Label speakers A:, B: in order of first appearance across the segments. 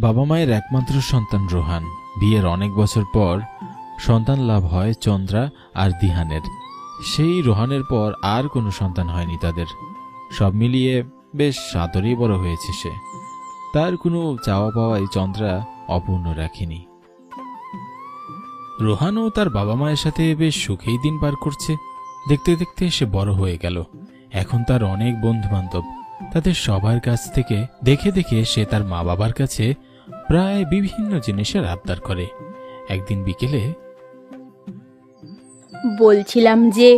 A: বাবা মায়ের একমাত্র সন্তান রোহান। বিয়ের অনেক বছর পর সন্তান লাভ হয় চন্দ্রা আর দিহানের। সেই রোহানের পর আর কোনো সন্তান হয়নি তাদের। সব মিলিয়ে বেশ সাদরেই বড় হয়েছে সে। তার কোনো চাওয়া পাওয়াই চন্দ্রা অপূর্ণ রাখেনি। রোহানও তার বাবা মায়ের সাথে বেশ সুখেই দিন পার করছে। দেখতে দেখতে সে বড় হয়ে গেল। এখন তার অনেক বন্ধু বান্ধব। তাদের সবার কাছ থেকে দেখে দেখে সে তার মা বাবার কাছে প্রায় বিভিন্ন জিনিসের আবদার করে। একদিন বিকেলে
B: বলছিলাম যে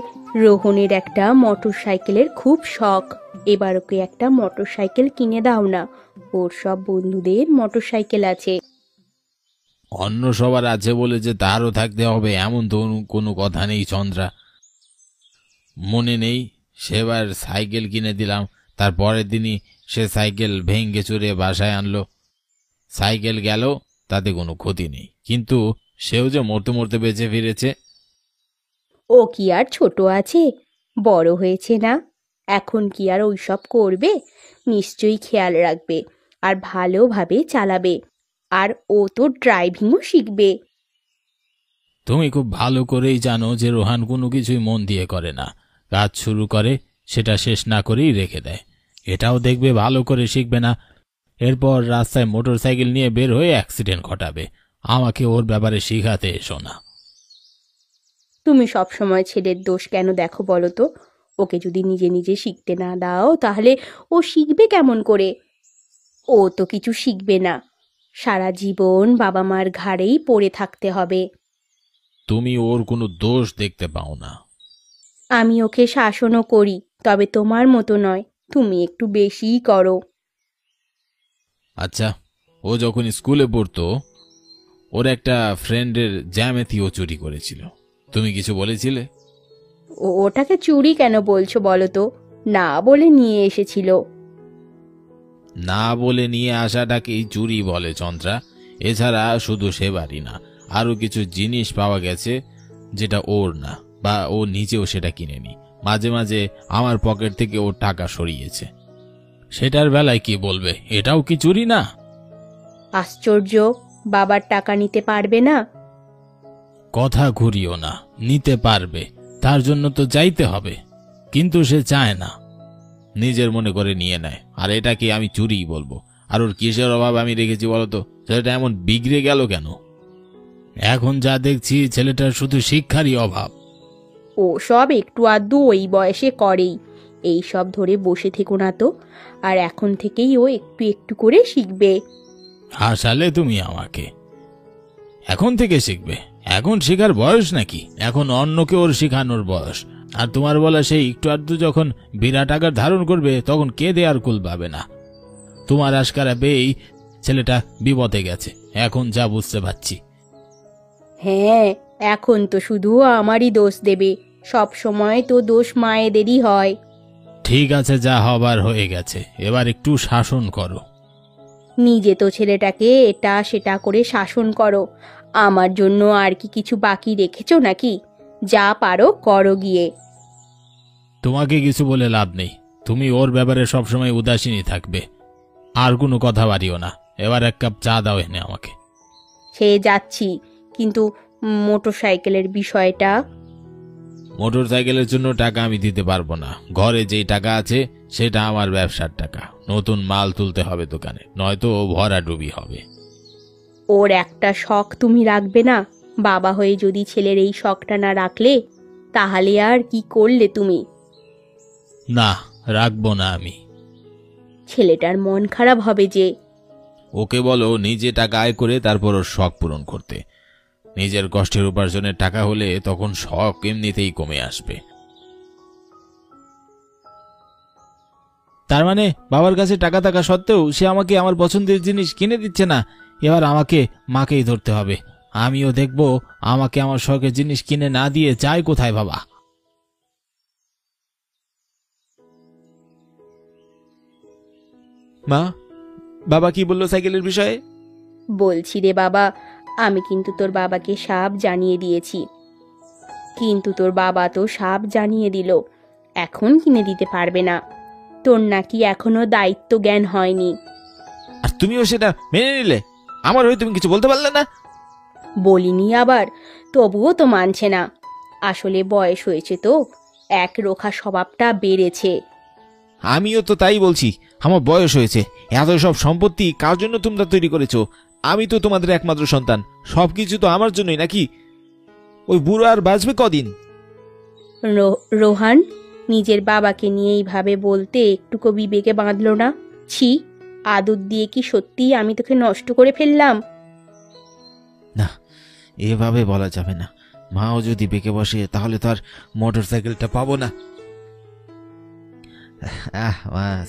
B: রোহনের একটা মোটরসাইকেলের খুব শখ, এবার ওকে একটা মোটরসাইকেল কিনে দাও না। ওর সব বন্ধুদের মোটরসাইকেল আছে।
A: অন্য সবার আছে বলে যে তারও থাকতে হবে এমন তো কোনো কথা নেই চন্দ্রা। মনে নেই সেবার সাইকেল কিনে দিলাম, তার পরের দিনই সে সাইকেল ভেঙে চুরে বাসায় আনলো। সাইকেল গেল, তাতে কোনো ক্ষতি নেই, কিন্তু সেও যে মরতে মরতে বেঁচে ফিরেছে।
B: ও কি আর ছোট আছে, বড় হয়েছে না? এখন কি আর ওইসব করবে? নিশ্চয়ই খেয়াল রাখবে আর ভালোভাবে চালাবে। আর ও তো ড্রাইভিংও শিখবে।
A: তুমি খুব ভালো করেই জানো যে রোহান কোনো কিছুই মন দিয়ে করে না। কাজ শুরু করে সেটা শেষ না করেই রেখে দেয়। এটাও দেখবে ভালো করে শিখবে না, এরপর রাস্তায় মোটরসাইকেল নিয়ে বের হয়ে অ্যাক্সিডেন্ট ঘটাবে। আমাকে ওর ব্যাপারে শিখাতে এসো না।
B: তুমি সবসময় ছেলের দোষ কেন দেখো বলো তো? ওকে যদি নিজে নিজে শিখতে না দাও তাহলে ও শিখবে কেমন করে? ও তো কিছু শিখবে না, সারা জীবন বাবা মার ঘাড়েই পড়ে থাকতে হবে।
A: তুমি ওর কোনো দোষ দেখতে পাও না।
B: আমি ওকে শাসনও করি, তবে তোমার মতো নয়, তুমি একটু বেশিই করো।
A: আচ্ছা, ও যখন স্কুলে পড়তো ওর একটা ফ্রেন্ডের জ্যামিতিও চুরি করেছিল, তুমি কিছু বলেছিলে?
B: ওটাকে চুরি কেন বলছো বলো তো? না বলে নিয়ে এসেছিল।
A: না বলে নিয়ে আসাটাকেই চুরি বলে চন্দ্রা। এছাড়া শুধু সেবারই না, আরো কিছু জিনিস পাওয়া গেছে যেটা ওর না, বা ও নিজেও সেটা কিনেনি। মাঝে মাঝে আমার পকেট থেকে ওর টাকা সরিয়েছে। সেটার বেলায় কি বলবে, এটাও কি চুরি না?
B: আশ্চর্য, বাবার টাকা নিতে পারবে না?
A: কথা ঘুরিও না, নিতে পারবে, তার জন্য তো চাইতে হবে, কিন্তু সে চায় না, নিজের মনে করে নিয়ে নেয়। আর এটা কি আমি চুরিই বলবো? আর ওর কিসের অভাব আমি রেখেছি বলতো? ছেলেটা এমন বিগড়ে গেল কেন? এখন যা দেখছি ছেলেটার শুধু শিক্ষারই অভাব।
B: ও সব একটু আধটু ওই বয়সে করেই, এই সব ধরে বসে থেকো না তো। আর এখন থেকেই ও একটু একটু করে শিখবে।
A: হাসালে তুমি আমাকে। এখন থেকে শিখবে? এখন শেখার বয়স নাকি? এখন অন্যকে ওর শেখানোর বয়স। আর তোমার বলা সেই একটু আধটু যখন বিরাট আকার ধারণ করবে তখন কে দেয়ার কুল পাবে না। তোমার আশকারা পেয়েই ছেলেটা বিপদে গেছে, এখন যা বুঝতে পারছি।
B: হ্যাঁ, এখন তো শুধু আমারই দোষ দেবে। সব সময় তো দোষ মায়েদেরই হয়।
A: ঠিক আছে, যা হবার হয়ে গেছে, এবার একটু শাসন করো।
B: নিজে তো ছেলেটাকে এটা সেটা করে শাসন করো, আমার জন্য আর কি কিছু বাকি রেখেছো নাকি? যা পারো করো গিয়ে।
A: তোমাকে কিছু বলে লাভ নেই, তুমি ওর ব্যাপারে সবসময় উদাসীনই থাকবে। আর কোনো কথা বাড়িও না। এবার এক কাপ চা দাও এনে আমাকে।
B: সে যাচ্ছি, কিন্তু মোটরসাইকেলের বিষয়টা।
A: মোটরসাইকেলের জন্য টাকা আমি দিতে পারবো না। ঘরে যেই টাকা আছে সেটা আমার ব্যবসার টাকা। নতুন মাল তুলতে হবে দোকানে, নয়তো ভরাডুবি হবে।
B: ওর একটা শখ তুমি রাখবে না? বাবা হয়ে যদি ছেলের এই শখটা না রাখলে, তাহলে আর কি করলে তুমি?
A: না, রাখবো না আমি।
B: ছেলেটার মন খারাপ হবে যে।
A: ওকে বলো নিজে টাকা আয় করে তারপর ওর শখ পূরণ করতে। নিজের কষ্টের উপার্জনের টাকা হলে তখন শখ এমনিতেই কমে আসবে। তার মানে বাবার কাছে টাকা থাকা সত্ত্বেও সে আমাকে আমার পছন্দের জিনিস কিনে দিচ্ছে না। এবার আমাকে মাকেই ধরতে হবে। আমিও দেখব আমাকে আমার শখের জিনিস কিনে না দিয়ে যায় কোথায় বাবা। মা, বাবা কি বললো সাইকেলের বিষয়ে?
B: বলছি রে বাবা, আমি কিন্তু তোর বাবাকে সব জানিয়ে দিয়েছি, কিন্তু তোর বাবা তো সব জানিয়ে দিল, এখন কিনে দিতে পারবে না। তোর নাকি এখনো দায়িত্ব জ্ঞান হয়নি।
A: আর তুমিও সেটা মেনে নিলে? আমার হয়ে তুমি কিছু বলতে পারলে না?
B: বলিনি আবার, তবুও তো মানছে না। আসলে বয়স হয়েছে তো, এক রোখা স্বভাবটা বেড়েছে।
A: আমিও তো তাই বলছি, আমার বয়স হয়েছে। এত সব সম্পত্তি কার জন্য তোমরা তৈরি করেছো? আমি তো তোমাদের একমাত্র সন্তান, সবকিছু তো আমার জন্যই নাকি? ওই বুড়ো আর বাঁচবে কদিন?
B: রোহান, নিজের বাবাকে নিয়ে এইভাবে বলতে একটুকু বিবেকে বাঁধলো না? ছি, আদর দিয়ে কি সত্যিই আমি তোকে নষ্ট করে ফেললাম?
A: না, এভাবে বলা যাবে না। মাও যদি বেঁকে বসে তাহলে তো আর মোটর সাইকেলটা পাবো না।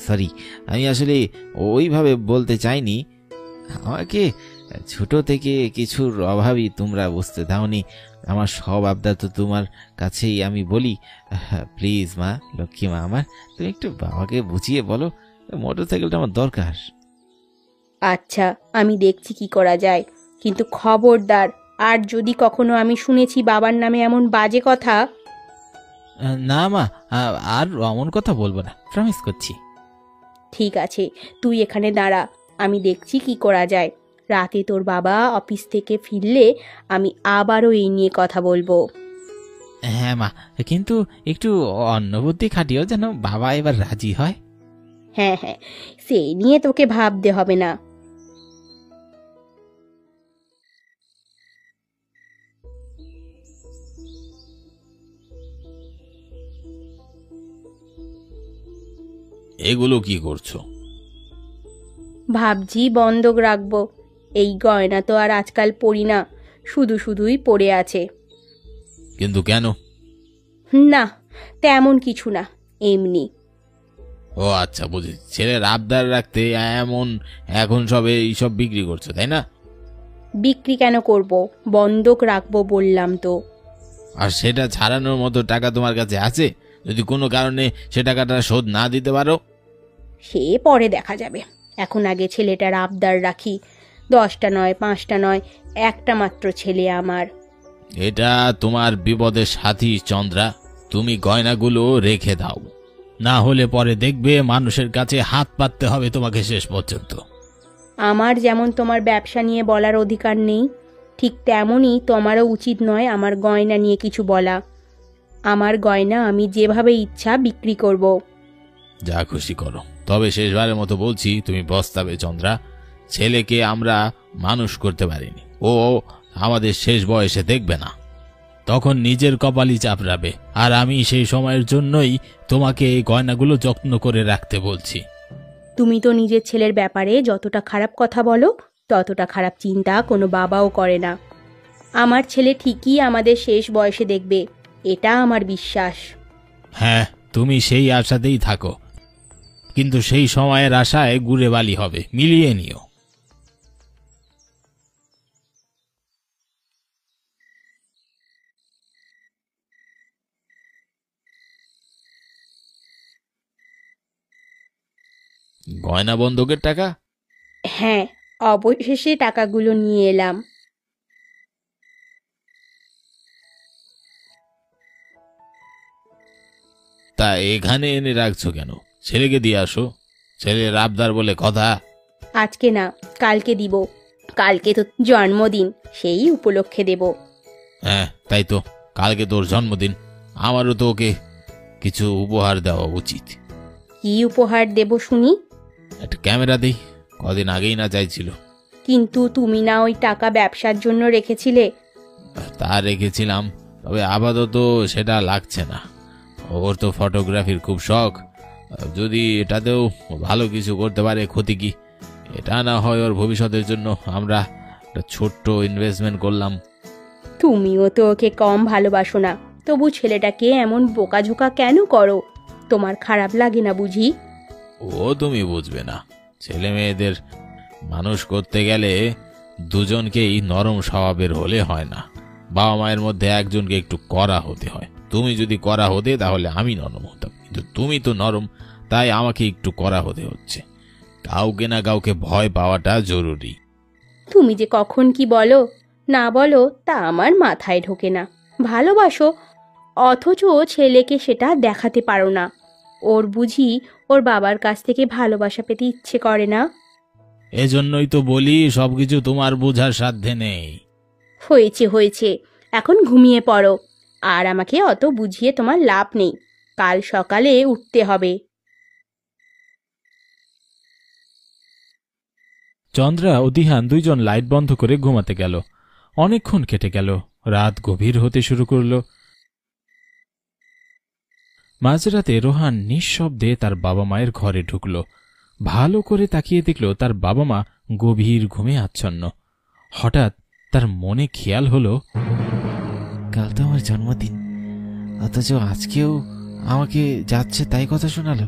A: সরি, আমি আসলে ওইভাবে বলতে চাইনি। আমাকে ছোট থেকে কিছুর অভাবই তোমরা বুঝতে দাওনি। আমার সব আবদার তো তোমার কাছেই আমি বলি। প্লিজ মা, লক্ষ্মী মা আমার, তুমি একটু বাবাকে বুঝিয়ে বলো মোটর সাইকেলটা আমার দরকার।
B: আচ্ছা, আমি দেখছি কি করা যায়, কিন্তু খবরদার, আর যদি কখনো আমি শুনেছি বাবার নামে এমন বাজে কথা।
A: না মা, আর অমন কথা বলবো না, প্রমিস করছি।
B: ঠিক আছে, তুই এখানে দাঁড়া, আমি দেখছি কি করা যায়। রাতে তোর বাবা অফিস থেকে ফিরলে আমি আবারও এই নিয়ে কথা বলবো।
A: হ্যাঁ মা, কিন্তু একটু অন্য বুদ্ধি খাটিও যেন বাবা এবার রাজি হয়।
B: হ্যাঁ হ্যাঁ, সেই নিয়ে তোকে ভাবতে হবে না।
A: এগুলো কি করছো?
B: ভাবছি বন্ধক রাখবো। এই গয়না তো আর আজকাল পরি না, শুধু শুধুই পড়ে আছে।
A: কিন্তু কেন?
B: না, তেমন কিছু না, এমনি।
A: ও আচ্ছা, বুঝেছি, ছেলের আবদার রাখতে এমন এখন সব এইসব বিক্রি করছো, তাই না?
B: বিক্রি কেন করব, বন্ধক রাখবো বললাম তো।
A: আর সেটা ছাড়ানোর মতো টাকা তোমার কাছে আছে? যদি কোনো কারণে সে টাকাটা শোধ না দিতে পারো?
B: সে পরে দেখা যাবে, এখন আগে ছেলেটার আবদার রাখি। 10টা নয়, 5টা নয়, একটা মাত্র ছেলে আমার।
A: এটা তোমার বিপদের সাথী চন্দ্রা, তুমি গয়নাগুলো রেখে দাও, না হলে পরে দেখবে মানুষের কাছে হাত পাততে হবে তোমাকে শেষ পর্যন্ত।
B: আমার যেমন তোমার ব্যবসা নিয়ে বলার অধিকার নেই, ঠিক তেমনই তোমারও উচিত নয় আমার গয়না নিয়ে কিছু বলা। আমার গয়না আমি যেভাবে ইচ্ছা বিক্রি করব।
A: যা খুশি করো, তবে শেষবারের মতো বলছি তুমি পস্তাবে চন্দ্রা। ছেলেকে আমরা মানুষ করতে পারিনি, ও আমাদের শেষ বয়সে দেখবে না, তখন নিজের কপালই চাপড়াবে। আর আমি সেই সময়ের জন্যই তোমাকে এই গয়নাগুলো যত্ন করে রাখতে বলছি।
B: তুমি তো নিজের ছেলের ব্যাপারে যতটা খারাপ কথা বলো, ততটা খারাপ চিন্তা কোনো বাবাও করে না। আমার ছেলে ঠিকই আমাদের শেষ বয়সে দেখবে, এটা আমার বিশ্বাস।
A: হ্যাঁ, তুমি সেই আশাতেই থাকো, কিন্তু সেই সময়ের আশায় গুড়ে বালি হবে, মিলিয়ে নিও। গয়না বন্ধকের টাকা?
B: হ্যাঁ, অবশেষে টাকাগুলো নিয়ে এলাম।
A: তা এখানে এনে রাখছো কেন? ছেলেকে দিয়ে আসো, ছেলের আবদার বলে কথা।
B: আজকে না, কালকে দিব। কালকে তো জন্মদিন, সেই উপলক্ষে দেব।
A: হ্যাঁ তাই তো, কালকে তোর জন্মদিন, আমারও তো ওকে কিছু উপহার দেওয়া উচিত।
B: কি উপহার দেব শুনি?
A: একটা ক্যামেরা দেই, কদিন আগেই না চাইছিল।
B: কিন্তু তুমি না ওই টাকা ব্যবসার জন্য রেখেছিলে?
A: তা রেখেছিলাম, তবে আপাতত সেটা লাগছে না। ওর তো ফটোগ্রাফির খুব শখ, যদি এটাতেও ভালো কিছু করতে পারে ক্ষতি কি? এটা না হয় ওর ভবিষ্যতের জন্য আমরা একটা ছোট্ট ইনভেস্টমেন্ট করলাম।
B: তুমিও তো ওকে কম ভালোবাসো না, তবু ছেলেটাকে এমন বোকাঝোকা কেন করো? তোমার খারাপ লাগে না বুঝি?
A: ও তুমি বুঝবে না, ছেলে মেয়েদের মানুষ করতে গেলে দুজনকেই নরম স্বভাবের হলে হয় না, বাবা মায়ের মধ্যে একজনকে একটু কড়া হতে হয়। তুমি যদি কড়া হতে তাহলে আমি নরম হতাম, কিন্তু তুমি তো নরম, তাই আমাকে একটু কড়া হতে হচ্ছে। কাউকে না কাউকে ভয় পাওয়াটা জরুরি।
B: তুমি যে কখন কি বলো না বলো তা আমার মাথায় ঢোকে না। ভালোবাসো, অথচ ছেলেকে সেটা দেখাতে পারো না। ওর বুঝি ওর বাবার কাছ থেকে ভালোবাসা পেতে ইচ্ছে করে না?
A: এজন্যই তো বলি সবকিছু তোমার বোঝার সাধ্যে নেই।
B: হয়েছে হয়েছে, এখন ঘুমিয়ে পড়ো। আর আমাকে অত বুঝিয়ে তোমার লাভ নেই, কাল সকালে উঠতে হবে।
C: চন্দ্রা ও দিহান দুইজন লাইট বন্ধ করে ঘুমাতে গেল। অনেকক্ষণ কেটে গেল, রাত গভীর হতে শুরু করল। মাঝরাতে রোহান নিঃশব্দে তার বাবা মায়ের ঘরে ঢুকল। ভালো করে তাকিয়ে দেখল তার বাবা মা গভীর ঘুমে আচ্ছন্ন। হঠাৎ তার মনে খেয়াল হলো,
D: কাল তো আমার জন্মদিন, অথচ আজকেও আমাকে যাচ্ছে তাই কথা শোনালো।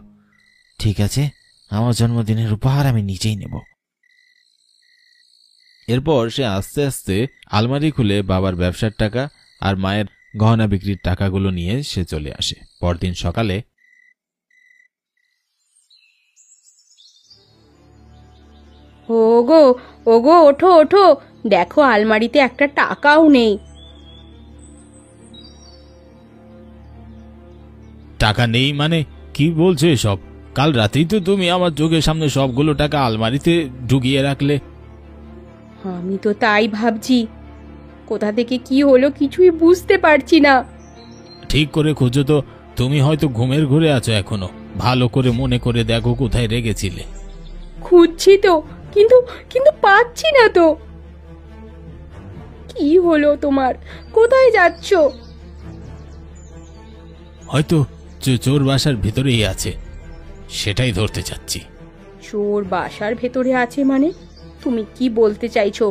D: ঠিক আছে, আমার জন্মদিনের উপহার আমি নিজেই নেব।
A: এরপর সে আস্তে আস্তে আলমারি খুলে বাবার ব্যবসার টাকা আর মায়ের গহনা বিক্রির টাকাগুলো নিয়ে সে চলে আসে। পরদিন সকালে
B: ওগো ওগো, ওঠো ওঠো, দেখো আলমারিতে একটা টাকাও নেই।
A: টাকা নেই মানে কি বলছো এসব? কাল রাতেই তো তুমি আমার চোখের সামনে সবগুলো টাকা আলমারিতে ঢুকিয়ে রাখলে।
B: আমি তো তাই ভাবছি, কোথা থেকে কি হলো কিছুই বুঝতে পারছি না।
A: ঠিক করে খোঁজো তো, তুমি হয়তো ঘুমের ঘুরে আছো এখনো। ভালো করে মনে করে দেখো কোথায় রেখেছিলে।
B: খুঁজছি তো, কিন্তু কিন্তু পাচ্ছি না তো। কি হলো তোমার, কোথায় যাচ্ছ?
A: হয়তো চোর বাসার ভিতরেই আছে, সেটাই ধরতে চাচ্ছি।
B: চোর বাসার ভেতরে আছে মানে? তুমি কি বলতে চাইছো?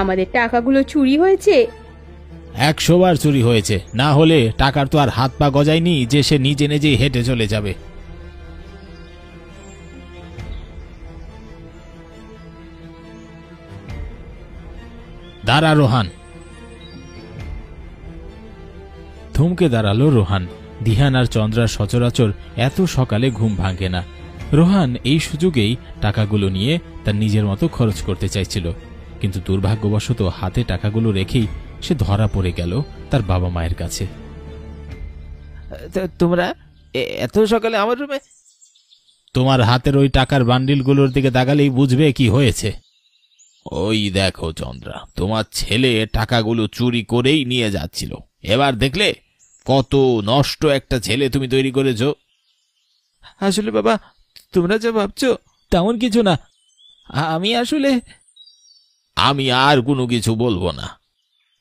B: আমাদের টাকাগুলো চুরি হয়েছে?
A: 100 বার চুরি হয়েছে, না হলে টাকার তো আর হাত পা গজায়নি যে সে নিজে নিজেই হেঁটে চলে যাবে। দাঁড়া রোহান।
C: থমকে দাঁড়ালো রোহান। দিহান আর চন্দ্রার সচরাচর এত সকালে ঘুম ভাঙে না। রোহান এই সুযোগেই টাকাগুলো নিয়ে তার নিজের মতো খরচ করতে চাইছিল, কিন্তু দুর্ভাগ্যবশত হাতে টাকাগুলো রেখেই সে ধরা পড়ে গেল তার বাবা মায়ের কাছে।
D: তোমরা এত সকালে আমার রুমে?
A: তোমার হাতের ওই টাকার বান্ডিলগুলোর দিকে তাকালেই বুঝবে কি হয়েছে। ওই দেখো চন্দ্রা, তোমার ছেলে টাকাগুলো চুরি করেই নিয়ে যাচ্ছিল। এবার দেখলে কত নষ্ট একটা ছেলে তুমি তৈরি করেছো।
D: আসলে বাবা, তোমরা যা ভাবছো তেমন কিছু না।
A: আমি আর কোনো কিছু বলবো না।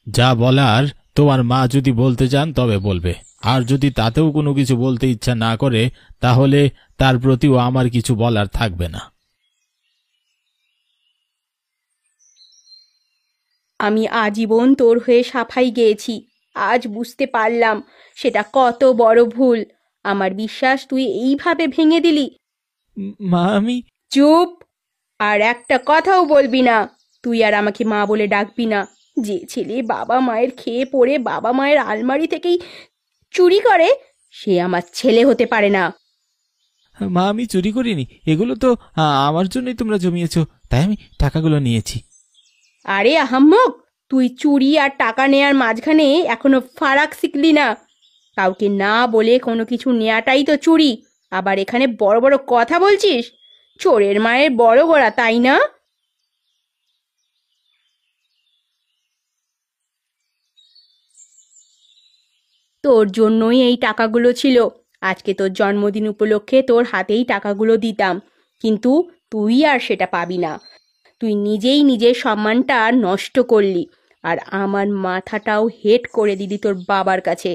A: যা বলার তোমার মা যদি বলতে চান তবে বলবে, আর যদি তাতেও কোনো কিছু বলতে ইচ্ছা না করে তাহলে তার প্রতিও আমার কিছু বলার থাকবে না।
B: আমি আজীবন তোর হয়ে সাফাই গেয়েছি, আজ বুঝতে পারলাম সেটা কত বড় ভুল। আমার বিশ্বাস তুই এইভাবে ভেঙে দিলি।
D: মা, আমি
B: চুপ! আর একটা কথাও বলবি না। তুই আর আমাকে মা বলে ডাকবি না। যে ছেলে বাবা মায়ের খেয়ে পড়ে বাবা মায়ের আলমারি থেকেই চুরি করে, সে আমার ছেলে হতে পারে না।
D: মা, আমি চুরি করিনি। এগুলো তো আমার জন্যই তোমরা জমিয়েছো, তাই আমি টাকাগুলো নিয়েছি।
B: আরে আহাম্মক, তুই চুরি আর টাকা নেয়ার মাঝখানে এখনো ফারাক শিখলি না। কাউকে না বলে কোনো কিছু নেয়াটাই তো চুরি, আবার এখানে বড় বড় কথা বলছিস। চোরের মায়ের বড় গোড়া, তাই না? তোর জন্যই এই টাকাগুলো ছিল। আজকে তোর জন্মদিন উপলক্ষে তোর হাতেই টাকাগুলো দিতাম, কিন্তু তুই আর সেটা পাবি না। তুই নিজেই নিজের সম্মানটা নষ্ট করলি, আর আমার মাথাটাও হেট করে দিলি তোর বাবার কাছে।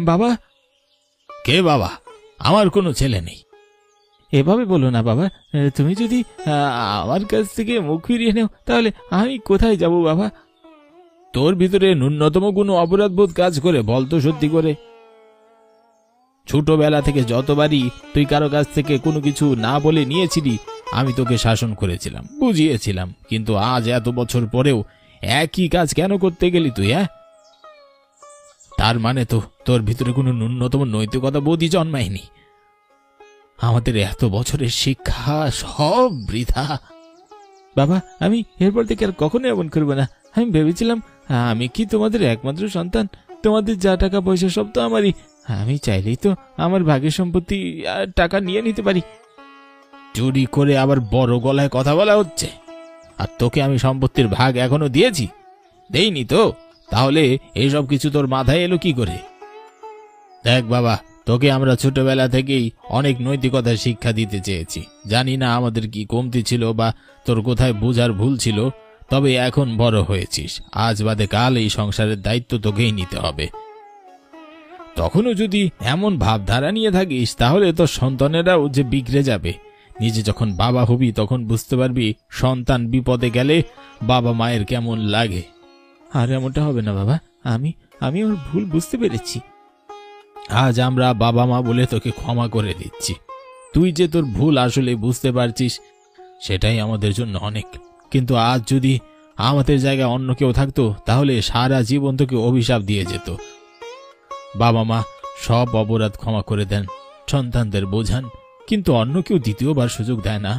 D: বাবা,
A: কে বাবা? আমার কোনো ছেলে নেই।
D: এভাবে বলো না বাবা। তুমি যদি আমার কাছ থেকে মুখ ফিরিয়ে নেও তাহলে আমি কোথায় যাব বাবা?
A: তোর ভিতরে ন্যূনতম কোনো অপরাধবোধ কাজ করে বলতো সত্যি করে? ছোটবেলা থেকে যতবারই তুই কারো কাছ থেকে কোনো কিছু না বলে নিয়েছিলি, আমি তোকে শাসন করেছিলাম, বুঝিয়েছিলাম, কিন্তু আজ এত বছর পরেও একই কাজ কেন করতে গেলি তুই? হ্যাঁ, তার মানে তো তোর ভিতরে কোনো ন্যূনতম নৈতিকতা বোধই জন্মায়নি। আমাদের এত বছরের শিক্ষা সব বৃথা।
C: বাবা, আমি এরপর থেকে আর কখনো এমন করবো না। আমি ভেবেছিলাম আমি কি তোমাদের একমাত্র সন্তান, তোমাদের যা টাকা পয়সা সব তো আমারই। আমি চাইলেই তো আমার ভাগের সম্পত্তি টাকা নিয়ে নিতে পারি।
A: চুরি করে আবার বড় গলায় কথা বলা হচ্ছে। আর তোকে আমি সম্পত্তির ভাগ এখনো দিয়েছি? দেইনি তো। তাহলে এইসব কিছু তোর মাথায় এলো কি করে? দেখ বাবা, তোকে আমরা ছোটবেলা থেকেই অনেক নৈতিকতার শিক্ষা দিতে চেয়েছি। জানি না আমাদের কি কমতি ছিল বা তোর কোথায় বোঝার ভুল ছিল, তবে এখন বড় হয়েছিস। আজ বাদে কাল এই সংসারের দায়িত্ব তোকেই নিতে হবে। তখনও যদি এমন ভাবধারা নিয়ে থাকিস তাহলে তোর সন্তানেরাও যে বিগড়ে যাবে। নিজে যখন বাবা হবি তখন বুঝতে পারবি সন্তান বিপদে গেলে বাবা মায়ের কেমন লাগে।
C: আর এমনটা হবে না বাবা, আমি ওর ভুল বুঝতে পেরেছি।
A: আজ আমরা বাবা মা বলে তোকে ক্ষমা করে দিচ্ছি। তুই যে তোর ভুল আসলে বুঝতে পারছিস সেটাই আমাদের জন্য অনেক। কিন্তু আজ যদি আমাদের জায়গায় অন্য কেউ থাকতো তাহলে সারা জীবন তোকে অভিশাপ দিয়ে যেত। বাবা মা সব অপরাধ ক্ষমা করে দেন, সন্তানদের বোঝান, কিন্তু অন্য কেউ দ্বিতীয়বার সুযোগ দেয় না।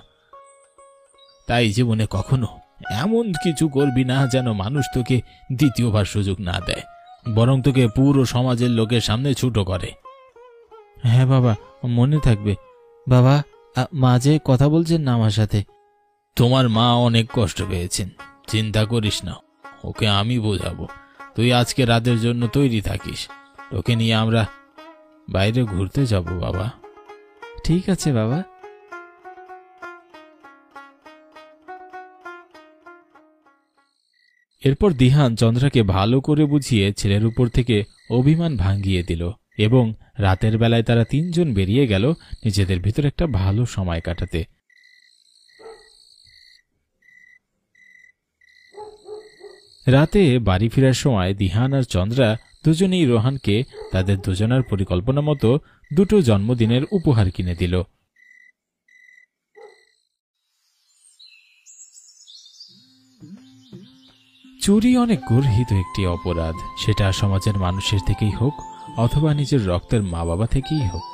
A: তাই জীবনে কখনো এমন কিছু করবি না যেন মানুষ তোকে দ্বিতীয়বার সুযোগ না দেয়, বরং তোকে পুরো সমাজের লোকের সামনে ছোট করে।
C: হ্যাঁ বাবা, মনে থাকবে। বাবা, মাঝে কথা বলছেন না আমার সাথে?
A: তোমার মা অনেক কষ্ট পেয়েছেন, চিন্তা করিস না, ওকে আমি বোঝাবো। তুই আজকে রাতের জন্য তৈরি থাকিস, তোকে নিয়ে আমরা বাইরে ঘুরতে যাব বাবা।
C: ঠিক আছে বাবা। এরপর দিহান চন্দ্রাকে ভালো করে বুঝিয়ে ছেলের উপর থেকে অভিমান ভাঙিয়ে দিল এবং রাতের বেলায় তারা তিনজন বেরিয়ে গেল নিজেদের ভিতর একটা ভালো সময় কাটাতে। রাতে বাড়ি ফেরার সময় দিহান আর চন্দ্রা দুজনেই রোহানকে তাদের দুজনার পরিকল্পনা মতো দুটো জন্মদিনের উপহার কিনে দিল। চুরি অনেক গর্হিত একটি অপরাধ, সেটা সমাজের মানুষের থেকেই হোক অথবা নিজের রক্তের মা বাবা থেকেই হোক।